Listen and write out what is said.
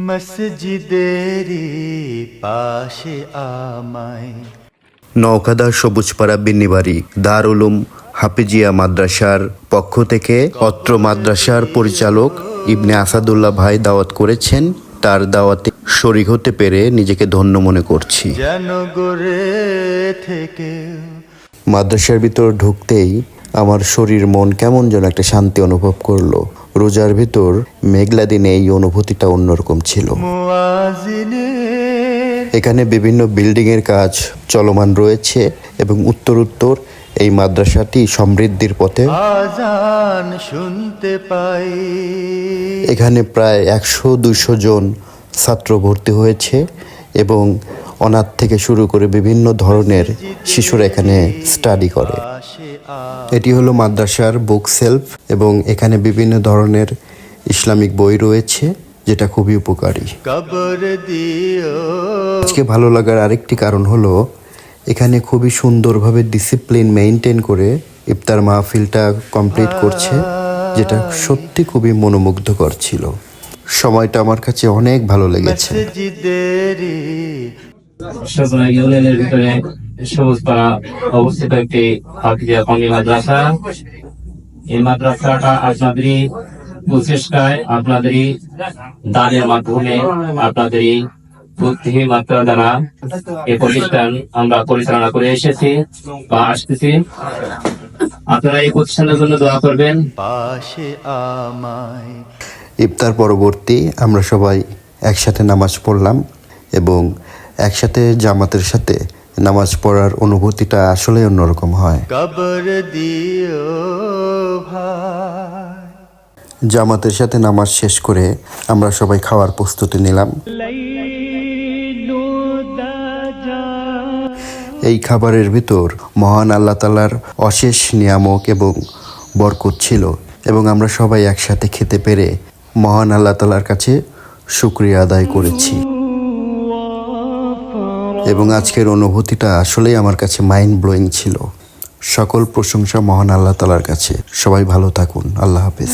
মসজিদেরি পাশে আমায়। নওগাঁ সবুজপাড়া বিন্নিবাড়ি দারুল উলুম হাফিজিয়া মাদ্রাসার পক্ষ থেকে অত্র মাদ্রাসার পরিচালক ইবনে আসাদুল্লাহ ভাই দাওয়াত করেছেন। তার দাওয়াতে শরীক হতে পেরে নিজেকে ধন্য মনে করছি। যেন গড়ে থেকে মাদ্রাসার ভিতর ঢুকতেই আমার শরীর মন কেমন যেন একটা শান্তি অনুভব করলো। রোজার ভিতর মেঘলা দিনে এই অনুভূতিটা অন্যরকম ছিল। এখানে বিভিন্ন বিল্ডিং এর কাজ চলমান রয়েছে এবং উত্তরোত্তর এই মাদ্রাসাটি সমৃদ্ধির পথে। আজান শুনতে পাই। এখানে প্রায় 100-200 জন ছাত্র ভর্তি হয়েছে এবং অনাথ থেকে শুরু করে বিভিন্ন ধরনের শিশুরা এখানে স্টাডি করে। এটি হলো মাদ্রাসার বুক সেলফ এবং এখানে বিভিন্ন ধরনের ইসলামিক বই রয়েছে, যেটা খুবই উপকারী। আজকে ভালো লাগার আরেকটি কারণ হলো এখানে খুবই সুন্দরভাবে ডিসিপ্লিন মেইনটেইন করে ইফতার মাহফিলটা কমপ্লিট করছে, যেটা সত্যি খুবই মনোমুগ্ধকর ছিল। সময়টা আমার কাছে অনেক ভালো লেগেছে। ভিতরে সবুজপাড়া অবস্থিত একটি হাফিজিয়া কওমি মাদ্রাসা। এই মাদ্রাসাটা আপনাদেরই প্রচেষ্টায়, আপনাদেরই দানের মাধ্যমে, আপনাদেরই বুদ্ধি মাত্রা দ্বারা এই প্রতিষ্ঠান আমরা পরিচালনা করে এসেছি বা আসতেছি। আপনারা এই প্রতিষ্ঠানের জন্য দোয়া করবেন। ইফতার পরবর্তী আমরা সবাই একসাথে নামাজ পড়লাম এবং একসাথে জামাতের সাথে নামাজ পড়ার অনুভূতিটা আসলে অন্যরকম হয়। জামাতের সাথে নামাজ শেষ করে আমরা সবাই খাওয়ার প্রস্তুতি নিলাম। এই খাবারের ভিতর মহান আল্লাহ তাআলার অশেষ নিয়ামক এবং বরকত ছিল এবং আমরা সবাই একসাথে খেতে পেরে মহান আল্লাহ তাআলার কাছে শুকরিয়া আদায় করেছি। এবং আজকের অনুভূতিটা আসলেই আমার কাছে মাইন্ড ব্লোয়িং ছিল। সকল প্রশংসা মহান আল্লাহ তাআলার কাছে। সবাই ভালো থাকুন। আল্লাহ হাফেজ।